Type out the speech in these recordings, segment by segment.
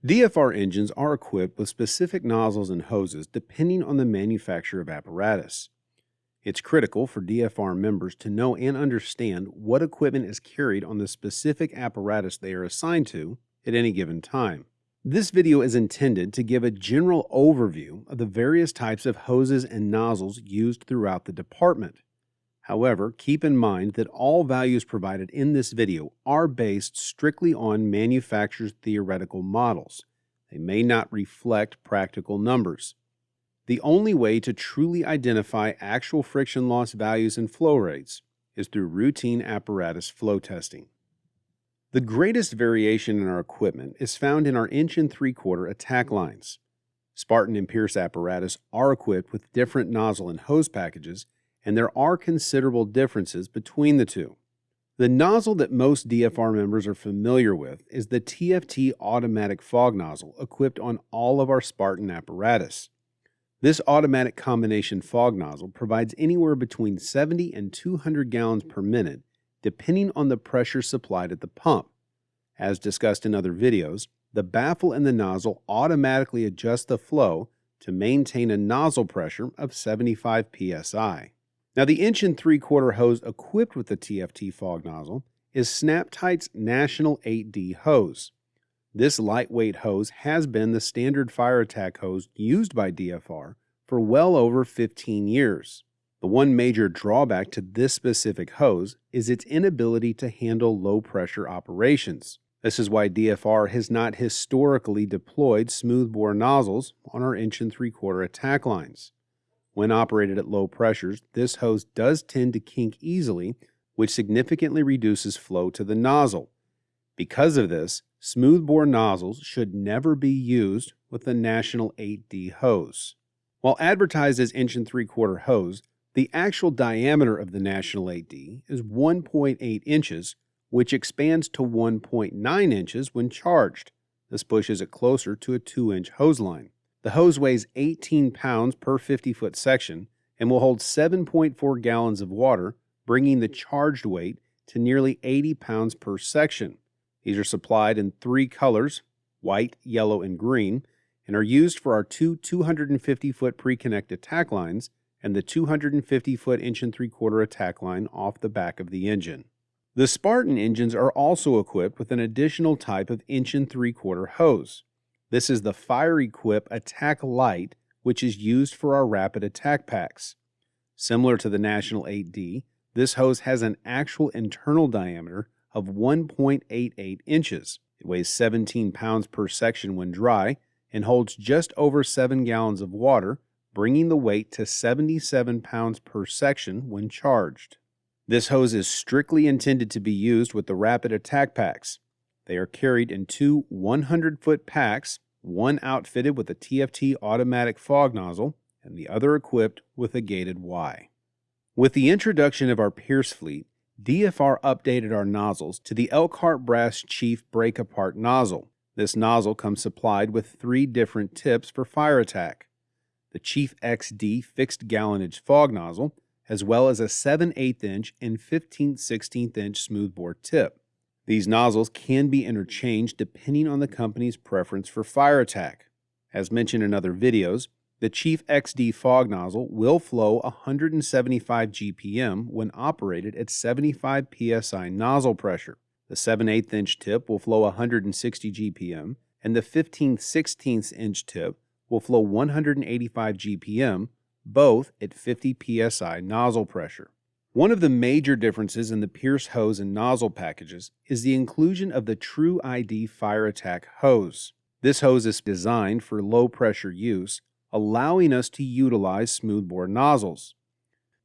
DFR engines are equipped with specific nozzles and hoses depending on the manufacturer of apparatus. It's critical for DFR members to know and understand what equipment is carried on the specific apparatus they are assigned to at any given time. This video is intended to give a general overview of the various types of hoses and nozzles used throughout the department. However, keep in mind that all values provided in this video are based strictly on manufacturer's theoretical models. They may not reflect practical numbers. The only way to truly identify actual friction loss values and flow rates is through routine apparatus flow testing. The greatest variation in our equipment is found in our 1 3/4 attack lines. Spartan and Pierce apparatus are equipped with different nozzle and hose packages, and there are considerable differences between the two. The nozzle that most DFR members are familiar with is the TFT automatic fog nozzle equipped on all of our Spartan apparatus. This automatic combination fog nozzle provides anywhere between 70 and 200 gallons per minute, depending on the pressure supplied at the pump. As discussed in other videos, the baffle in the nozzle automatically adjusts the flow to maintain a nozzle pressure of 75 psi. Now, the 1 3/4 hose equipped with the TFT fog nozzle is Snap-Tight's National 8D hose. This lightweight hose has been the standard fire attack hose used by DFR for well over 15 years. The one major drawback to this specific hose is its inability to handle low-pressure operations. This is why DFR has not historically deployed smoothbore nozzles on our 1 3/4 attack lines. When operated at low pressures, this hose does tend to kink easily, which significantly reduces flow to the nozzle. Because of this, smoothbore nozzles should never be used with the National 8D hose. While advertised as 1 3/4 hose, the actual diameter of the National 8D is 1.8 inches, which expands to 1.9 inches when charged. This pushes it closer to a 2-inch hose line. The hose weighs 18 pounds per 50-foot section and will hold 7.4 gallons of water, bringing the charged weight to nearly 80 pounds per section. These are supplied in 3 colors, white, yellow, and green, and are used for our two 250-foot pre-connect attack lines and the 250-foot 1 3/4 attack line off the back of the engine. The Spartan engines are also equipped with an additional type of 1 3/4 hose. This is the Fire Equip Attack Light, which is used for our rapid attack packs. Similar to the National 8D, this hose has an actual internal diameter of 1.88 inches. It weighs 17 pounds per section when dry and holds just over 7 gallons of water, bringing the weight to 77 pounds per section when charged. This hose is strictly intended to be used with the rapid attack packs. They are carried in 2 100-foot packs, one outfitted with a TFT automatic fog nozzle and the other equipped with a gated Y. With the introduction of our Pierce fleet, DFR updated our nozzles to the Elkhart Brass Chief Break-Apart nozzle. This nozzle comes supplied with 3 different tips for fire attack: the Chief XD fixed gallonage fog nozzle, as well as a 7/8 inch and 15/16 inch smoothbore tip. These nozzles can be interchanged depending on the company's preference for fire attack. As mentioned in other videos, the Chief XD fog nozzle will flow 175 GPM when operated at 75 psi nozzle pressure. The 7/8 inch tip will flow 160 GPM, and the 15/16 inch tip will flow 185 GPM, both at 50 psi nozzle pressure. One of the major differences in the Pierce hose and nozzle packages is the inclusion of the True ID fire attack hose. This hose is designed for low pressure use, allowing us to utilize smoothbore nozzles.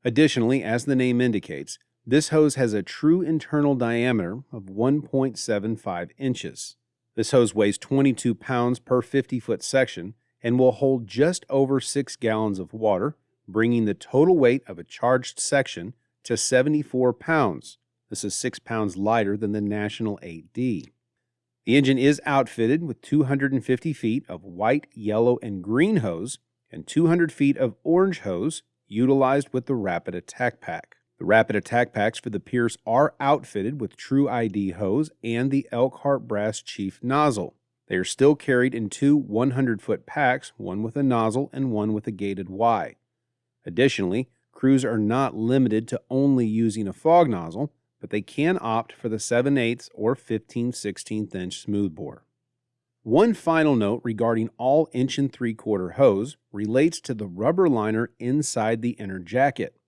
Additionally, as the name indicates, this hose has a true internal diameter of 1.75 inches. This hose weighs 22 pounds per 50-foot section and will hold just over 6 gallons of water, bringing the total weight of a charged section to 74 pounds. This is 6 pounds lighter than the National 8D. The engine is outfitted with 250 feet of white, yellow, and green hose and 200 feet of orange hose utilized with the Rapid Attack Pack. The Rapid Attack Packs for the Pierce are outfitted with True ID hose and the Elkhart Brass Chief nozzle. They are still carried in two 100-foot packs, one with a nozzle and one with a gated Y. Additionally, crews are not limited to only using a fog nozzle, but they can opt for the 7/8 or 15/16 inch smoothbore. One final note regarding all 1 3/4 hose relates to the rubber liner inside the inner jacket.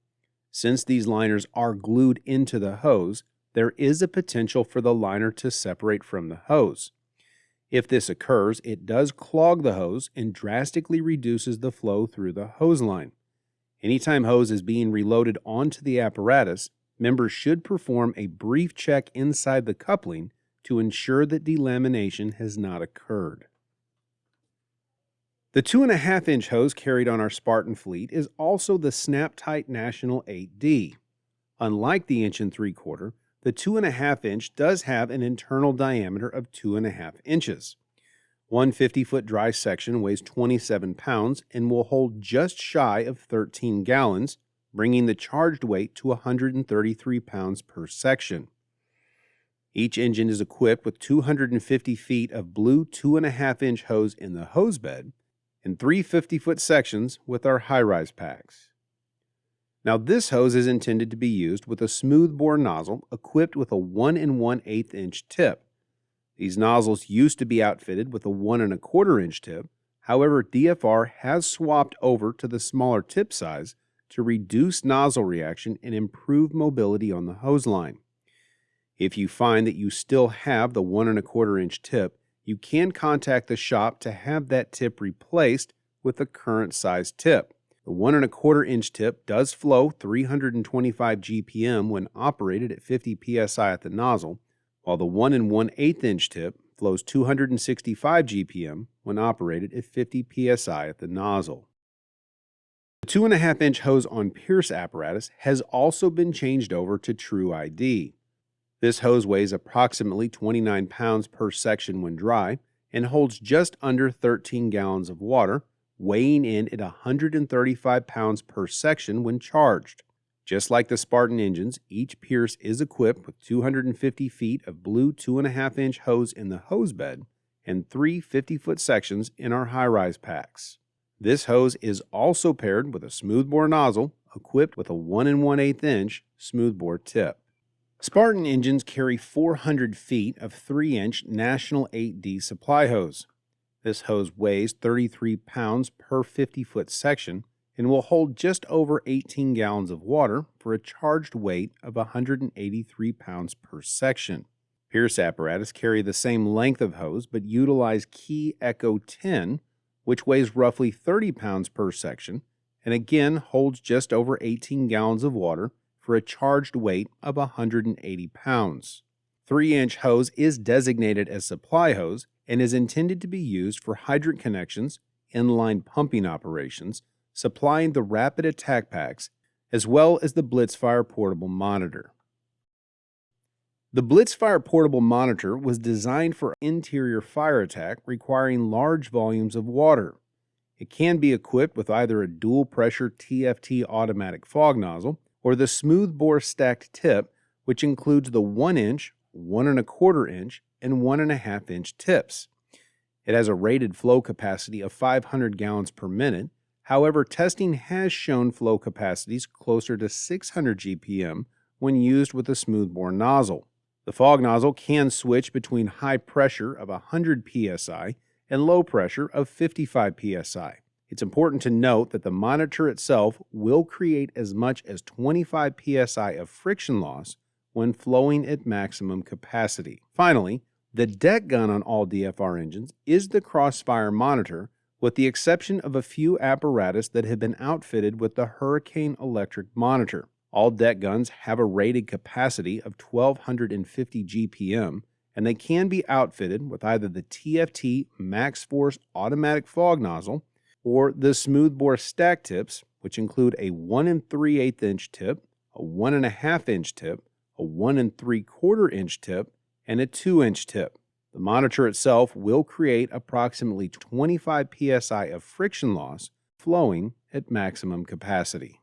Since these liners are glued into the hose, there is a potential for the liner to separate from the hose. If this occurs, it does clog the hose and drastically reduces the flow through the hose line. Anytime hose is being reloaded onto the apparatus, members should perform a brief check inside the coupling to ensure that delamination has not occurred. The 2.5-inch hose carried on our Spartan fleet is also the Snap-Tight National 8D. Unlike the 1 3/4, the 2.5-inch does have an internal diameter of 2.5 inches. One 50-foot dry section weighs 27 pounds and will hold just shy of 13 gallons, bringing the charged weight to 133 pounds per section. Each engine is equipped with 250 feet of blue 2.5-inch hose in the hose bed and three 50-foot sections with our high-rise packs. Now, this hose is intended to be used with a smoothbore nozzle equipped with a 1 1/8 inch tip. These nozzles used to be outfitted with a 1 1/4 inch tip. However, DFR has swapped over to the smaller tip size to reduce nozzle reaction and improve mobility on the hose line. If you find that you still have the 1 1/4 inch tip, you can contact the shop to have that tip replaced with the current size tip. The 1 1/4 inch tip does flow 325 GPM when operated at 50 PSI at the nozzle, while the 1 1/8 inch tip flows 265 GPM when operated at 50 PSI at the nozzle. The 2.5 inch hose on Pierce apparatus has also been changed over to True ID. This hose weighs approximately 29 pounds per section when dry and holds just under 13 gallons of water, weighing in at 135 pounds per section when charged. Just like the Spartan engines, each Pierce is equipped with 250 feet of blue 2.5 inch hose in the hose bed and three 50-foot sections in our high-rise packs. This hose is also paired with a smoothbore nozzle equipped with a 1 1/8 inch smoothbore tip. Spartan engines carry 400 feet of 3-inch National 8D supply hose. This hose weighs 33 pounds per 50-foot section and will hold just over 18 gallons of water for a charged weight of 183 pounds per section. Pierce apparatus carry the same length of hose but utilize Key Echo 10, which weighs roughly 30 pounds per section and again holds just over 18 gallons of water for a charged weight of 180 pounds. 3-inch hose is designated as supply hose and is intended to be used for hydrant connections, inline pumping operations, supplying the rapid attack packs, as well as the Blitzfire portable monitor. The Blitzfire portable monitor was designed for interior fire attack requiring large volumes of water. It can be equipped with either a dual pressure TFT automatic fog nozzle or the smoothbore stacked tip, which includes the 1 inch, 1 1/4 inch, and 1 1/2 inch tips. It has a rated flow capacity of 500 gallons per minute. However, testing has shown flow capacities closer to 600 GPM when used with a smoothbore nozzle. The fog nozzle can switch between high pressure of 100 PSI and low pressure of 55 PSI. It's important to note that the monitor itself will create as much as 25 PSI of friction loss when flowing at maximum capacity. Finally, the deck gun on all DFR engines is the Crossfire monitor, with the exception of a few apparatus that have been outfitted with the Hurricane electric monitor. All deck guns have a rated capacity of 1250 GPM, and they can be outfitted with either the TFT Max Force automatic fog nozzle or the smoothbore stack tips, which include a 1 3/8 inch tip, a 1 1/2 inch tip, a 1 3/4 inch tip, and a 2-inch tip. The monitor itself will create approximately 25 PSI of friction loss flowing at maximum capacity.